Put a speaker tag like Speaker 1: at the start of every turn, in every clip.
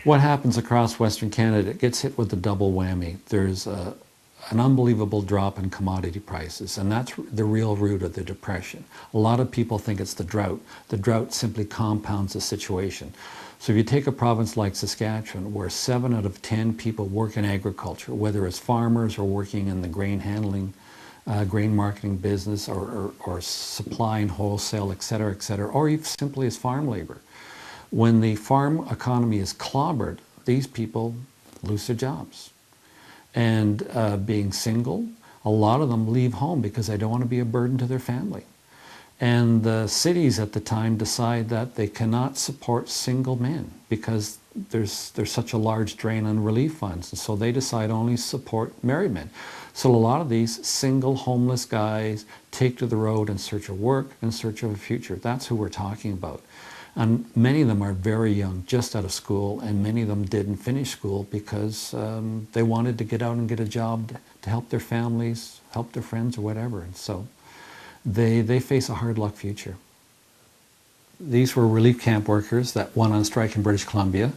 Speaker 1: What happens across Western Canada, it gets hit with a double whammy. There's an unbelievable drop in commodity prices, and that's the real root of the depression. A lot of people think it's the drought. The drought simply compounds the situation. So if you take a province like Saskatchewan, where 7 out of 10 people work in agriculture, whether it's farmers or working in the grain handling, grain marketing business, or supply and wholesale, et cetera, or even simply as farm labor. When the farm economy is clobbered, these people lose their jobs. And being single, a lot of them leave home because they don't want to be a burden to their family. And the cities at the time decide that they cannot support single men because there's such a large drain on relief funds. And so they decide only support married men. So a lot of these single homeless guys take to the road in search of work, in search of a future. That's who we're talking about. And many of them are very young, just out of school, and many of them didn't finish school because they wanted to get out and get a job to help their families, help their friends or whatever. And so they face a hard luck future. These were relief camp workers that went on strike in British Columbia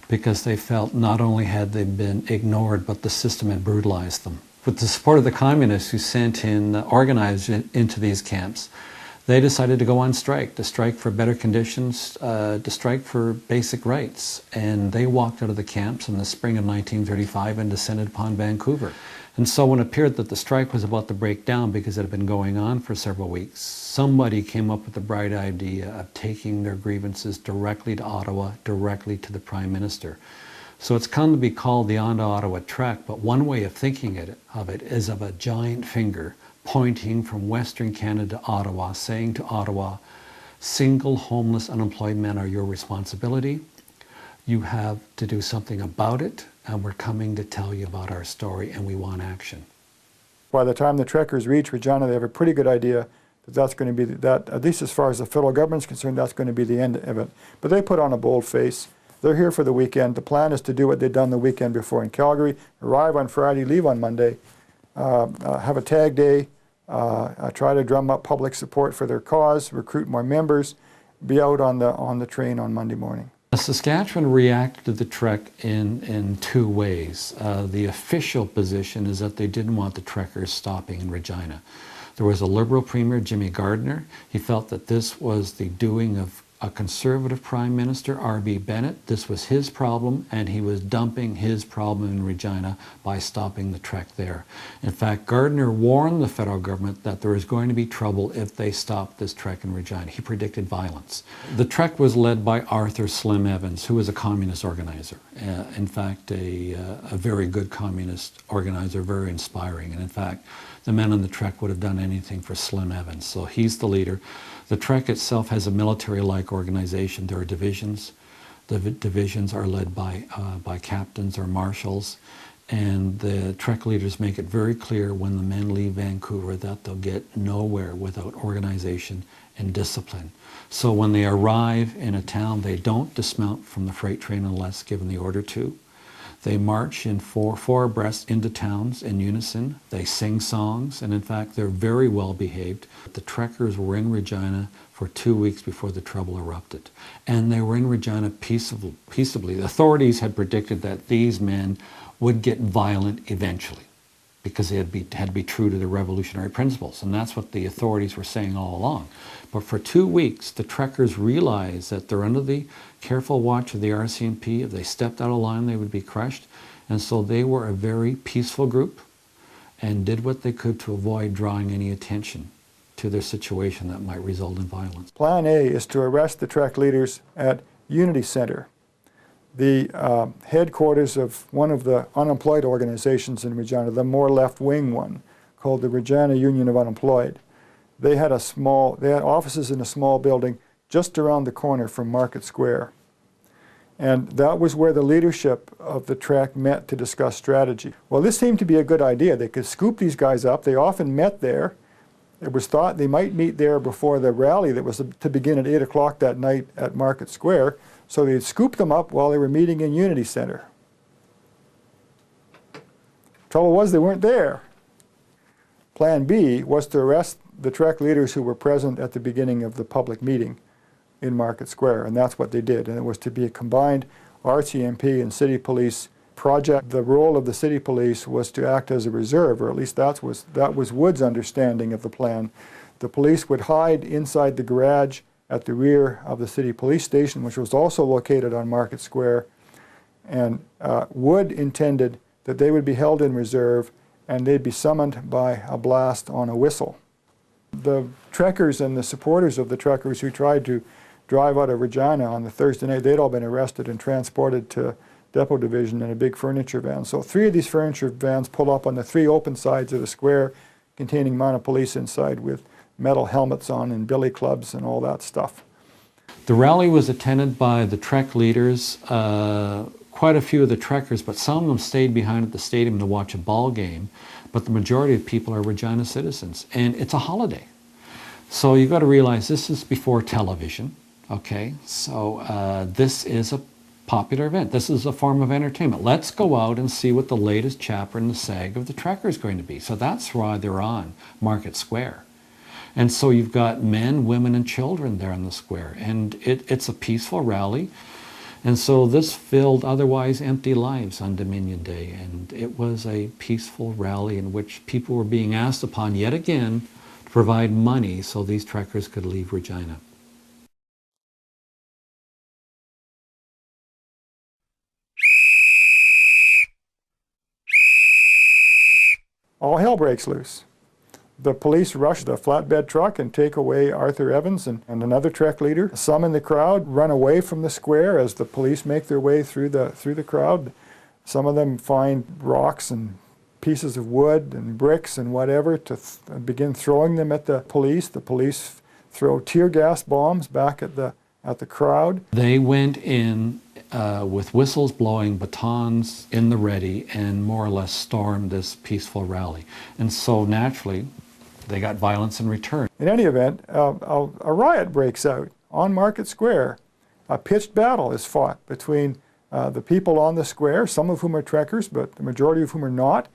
Speaker 1: because they felt not only had they been ignored, but the system had brutalized them. With the support of the communists who sent in organizers into these camps, they decided to go on strike to strike for better conditions, to strike for basic rights. And they walked out of the camps in the spring of 1935 and descended upon Vancouver. And so when it appeared that the strike was about to break down because it had been going on for several weeks, somebody came up with the bright idea of taking their grievances directly to Ottawa, directly to the Prime Minister. So it's come to be called the On-to-Ottawa Trek, but one way of thinking of it is of a giant finger pointing from Western Canada to Ottawa, saying to Ottawa, single, homeless, unemployed men are your responsibility. You have to do something about it, and we're coming to tell you about our story, and we want action.
Speaker 2: By the time the Trekkers reach Regina, they have a pretty good idea that that's going to be, that, at least as far as the federal government's concerned, that's going to be the end of it. But they put on a bold face. They're here for the weekend. The plan is to do what they'd done the weekend before in Calgary, arrive on Friday, leave on Monday, have a tag day, try to drum up public support for their cause, recruit more members, be out on the train on Monday morning.
Speaker 1: Saskatchewan reacted to the Trek in two ways. The official position is that they didn't want the Trekkers stopping in Regina. There was a Liberal Premier, Jimmy Gardiner. He felt that this was the doing of a Conservative Prime Minister, R.B. Bennett. This was his problem, and he was dumping his problem in Regina by stopping the Trek there. In fact, Gardiner warned the federal government that there was going to be trouble if they stopped this Trek in Regina. He predicted violence. The Trek was led by Arthur Slim Evans, who was a communist organizer. In fact, a very good communist organizer, very inspiring. And in fact, the men on the Trek would have done anything for Slim Evans. So he's the leader. The Trek itself has a military-like organization. There are divisions. The divisions are led by captains or marshals. And the Trek leaders make it very clear when the men leave Vancouver that they'll get nowhere without organization and discipline. So when they arrive in a town, they don't dismount from the freight train unless given the order to. They march in four abreast into towns in unison. They sing songs, and in fact, they're very well behaved. The Trekkers were in Regina for 2 weeks before the trouble erupted. And they were in Regina peaceably. The authorities had predicted that these men would get violent eventually because they had to be true to their revolutionary principles. And that's what the authorities were saying all along. But for 2 weeks, the Trekkers realized that they're under the careful watch of the RCMP. If they stepped out of line, they would be crushed. And so they were a very peaceful group and did what they could to avoid drawing any attention to their situation that might result in violence.
Speaker 2: Plan A is to arrest the Trek leaders at Unity Center, the headquarters of one of the unemployed organizations in Regina, the more left-wing one, called the Regina Union of Unemployed. They had offices in a small building just around the corner from Market Square. And that was where the leadership of the Trek met to discuss strategy. Well, this seemed to be a good idea. They could scoop these guys up. They often met there. It was thought they might meet there before the rally that was to begin at 8 o'clock that night at Market Square. So they'd scoop them up while they were meeting in Unity Center. Trouble was they weren't there. Plan B was to arrest the Trek leaders who were present at the beginning of the public meeting in Market Square, and that's what they did. And it was to be a combined RCMP and city police project. The role of the city police was to act as a reserve, or at least that was Wood's understanding of the plan. The police would hide inside the garage at the rear of the city police station, which was also located on Market Square. And Wood intended that they would be held in reserve and they'd be summoned by a blast on a whistle. The Trekkers and the supporters of the Trekkers who tried to drive out of Regina on the Thursday night, they'd all been arrested and transported to Depot Division in a big furniture van. So 3 of these furniture vans pull up on the 3 open sides of the square containing mounted police inside with metal helmets on and billy clubs and all that stuff.
Speaker 1: The rally was attended by the Trek leaders, quite a few of the Trekkers, but some of them stayed behind at the stadium to watch a ball game. But the majority of people are Regina citizens, and it's a holiday. So you've got to realize this is before television, okay? So this is a popular event. This is a form of entertainment. Let's go out and see what the latest chapter in the saga of the Trekker is going to be. So that's why they're on Market Square. And so you've got men, women, and children there on the square. And it's a peaceful rally. And so this filled otherwise empty lives on Dominion Day. And it was a peaceful rally in which people were being asked upon yet again to provide money so these Trekkers could leave Regina.
Speaker 2: All hell breaks loose. The police rush the flatbed truck and take away Arthur Evans and another Trek leader. Some in the crowd run away from the square as the police make their way through the crowd. Some of them find rocks and pieces of wood and bricks and whatever to begin throwing them at the police. The police throw tear gas bombs back at the crowd.
Speaker 1: They went in with whistles blowing, batons in the ready, and more or less stormed this peaceful rally. And so naturally, they got violence in return.
Speaker 2: In any event, a riot breaks out on Market Square. A pitched battle is fought between the people on the square, some of whom are Trekkers, but the majority of whom are not,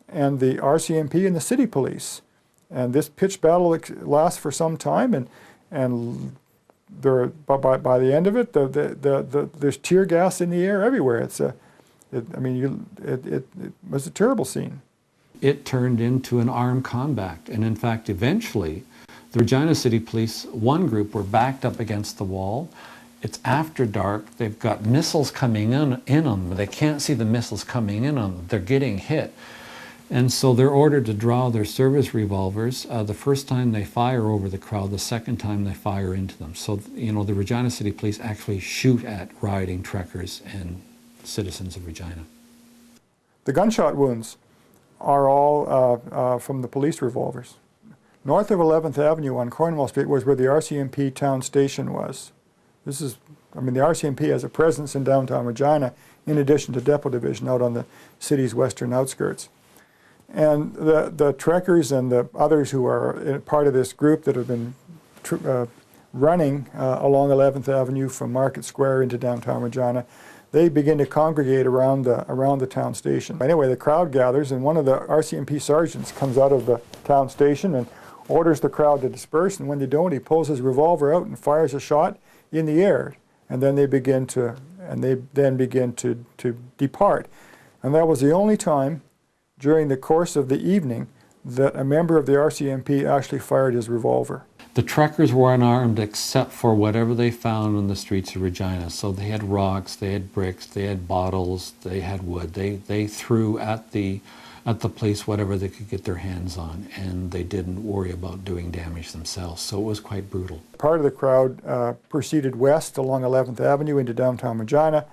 Speaker 2: and the RCMP and the city police. And this pitched battle lasts for some time, and by the end of it, there's tear gas in the air everywhere. It was a terrible scene.
Speaker 1: It turned into an armed combat, and in fact, eventually, the Regina City Police, one group, were backed up against the wall. It's after dark. They've got missiles coming in on them. They can't see the missiles coming in on them. They're getting hit. And so they're ordered to draw their service revolvers. The first time they fire over the crowd, the second time they fire into them. So, you know, the Regina City Police actually shoot at rioting Trekkers and citizens of Regina.
Speaker 2: The gunshot wounds are all from the police revolvers. North of 11th Avenue on Cornwall Street was where the RCMP town station was. The RCMP has a presence in downtown Regina in addition to Depot Division out on the city's western outskirts. And the Trekkers and the others who are part of this group that have been running along 11th Avenue from Market Square into downtown Regina, they begin to congregate around the town station. Anyway, the crowd gathers, and one of the RCMP sergeants comes out of the town station and orders the crowd to disperse, and when they don't, he pulls his revolver out and fires a shot in the air, and then they begin to depart. And that was the only time during the course of the evening that a member of the RCMP actually fired his revolver.
Speaker 1: The Trekkers were unarmed except for whatever they found on the streets of Regina. So they had rocks, they had bricks, they had bottles, they had wood. They threw at the police whatever they could get their hands on, and they didn't worry about doing damage themselves. So it was quite brutal. Part
Speaker 2: of the crowd proceeded west along 11th Avenue into downtown Regina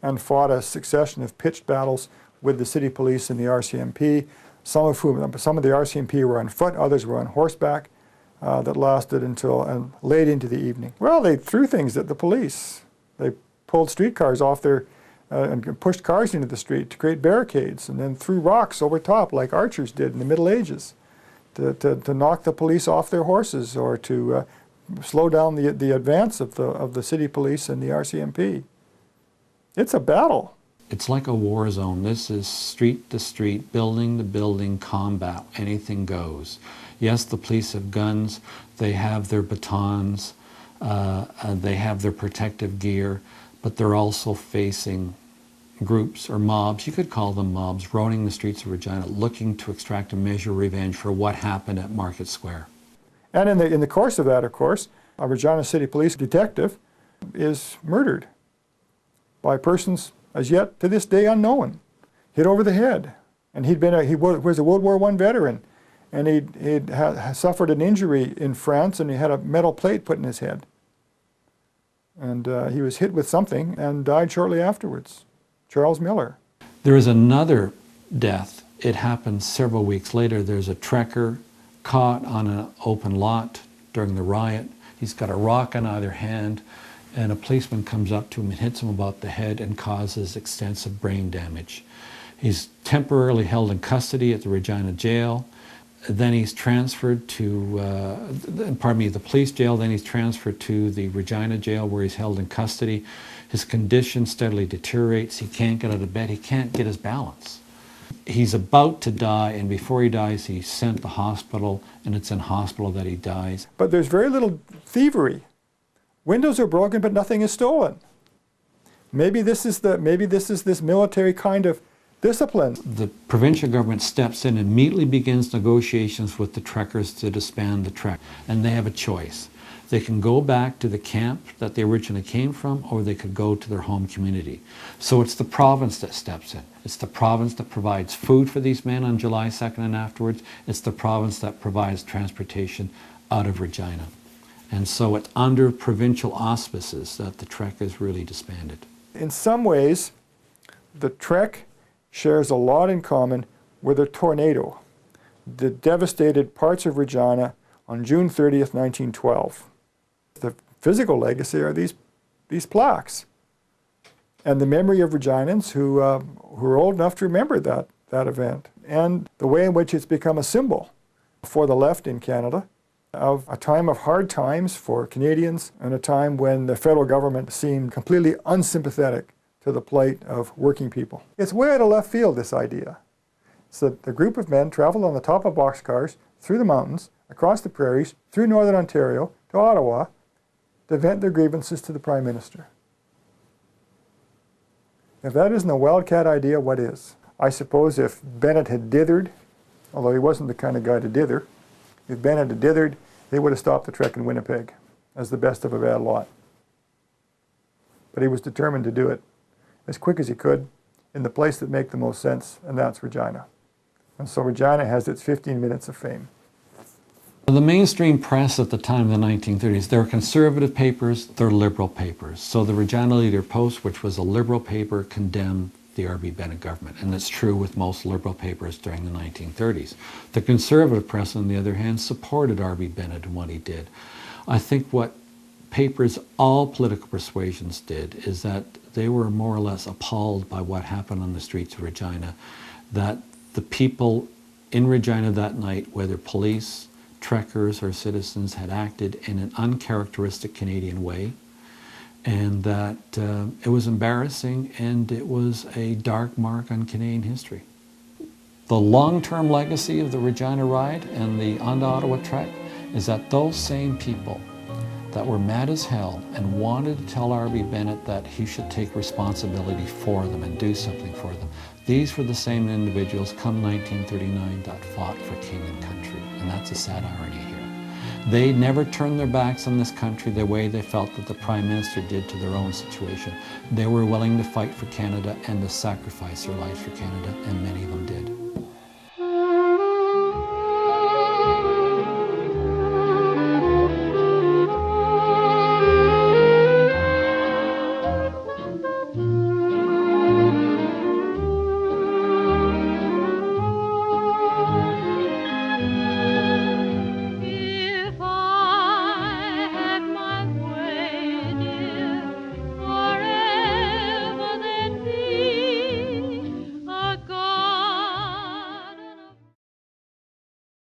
Speaker 2: and fought a succession of pitched battles with the city police and the RCMP. Some of the RCMP were on foot, others were on horseback. That lasted until late into the evening. Well, they threw things at the police. They pulled streetcars off and pushed cars into the street to create barricades, and then threw rocks over top like archers did in the Middle Ages to knock the police off their horses or to slow down the advance of the city police and the RCMP. It's a battle.
Speaker 1: It's like a war zone. This is street to street, building to building combat. Anything goes. Yes, the police have guns, they have their batons, they have their protective gear, but they're also facing groups or mobs, you could call them mobs, roaming the streets of Regina looking to extract a measure of revenge for what happened at Market Square.
Speaker 2: And in the course of that, of course, a Regina City Police detective is murdered by persons as yet to this day unknown, hit over the head. And he was a World War I veteran, and he'd suffered an injury in France, and he had a metal plate put in his head. And he was hit with something and died shortly afterwards. Charles Miller.
Speaker 1: There is another death. It happened several weeks later. There's a trekker caught on an open lot during the riot. He's got a rock in either hand, and a policeman comes up to him and hits him about the head and causes extensive brain damage. He's temporarily held in custody at the Regina jail. Then he's transferred to, the police jail. Then he's transferred to the Regina jail where he's held in custody. His condition steadily deteriorates. He can't get out of bed. He can't get his balance. He's about to die, and before he dies, he's sent to the hospital, and it's in hospital that he dies.
Speaker 2: But there's very little thievery. Windows are broken, but nothing is stolen. Maybe this is this military kind of discipline.
Speaker 1: The provincial government steps in and immediately begins negotiations with the trekkers to disband the trek, and they have a choice. They can go back to the camp that they originally came from, or they could go to their home community. So it's the province that steps in. It's the province that provides food for these men on July 2nd and afterwards. It's the province that provides transportation out of Regina. And so it's under provincial auspices that the Trek is really disbanded.
Speaker 2: In some ways, the Trek shares a lot in common with a tornado that devastated parts of Regina on June 30th, 1912. The physical legacy are these plaques and the memory of Reginans who are old enough to remember that event, and the way in which it's become a symbol for the left in Canada of a time of hard times for Canadians and a time when the federal government seemed completely unsympathetic to the plight of working people. It's way out of left field, this idea. So the group of men traveled on the top of boxcars through the mountains, across the prairies, through northern Ontario, to Ottawa, to vent their grievances to the Prime Minister. If that isn't a wildcat idea, what is? I suppose if Bennett had dithered, although he wasn't the kind of guy to dither, if Bennett had dithered, they would have stopped the Trek in Winnipeg as the best of a bad lot. But he was determined to do it as quick as he could in the place that makes the most sense, and that's Regina. And so Regina has its 15 minutes of fame.
Speaker 1: The mainstream press at the time of the 1930s, there were conservative papers, there were liberal papers. So the Regina Leader-Post, which was a liberal paper, condemned the R.B. Bennett government, and it's true with most liberal papers during the 1930s. The conservative press, on the other hand, supported R.B. Bennett and what he did. I think what papers, all political persuasions did, is that they were more or less appalled by what happened on the streets of Regina, that the people in Regina that night, whether police, trekkers, or citizens, had acted in an uncharacteristic Canadian way, and that it was embarrassing and it was a dark mark on Canadian history. The long-term legacy of the Regina Riot and the On-to-Ottawa Trek is that those same people that were mad as hell and wanted to tell R.B. Bennett that he should take responsibility for them and do something for them, these were the same individuals come 1939 that fought for king and country, and that's a sad irony here. They never turned their backs on this country the way they felt that the Prime Minister did to their own situation. They were willing to fight for Canada and to sacrifice their lives for Canada, and many of them did.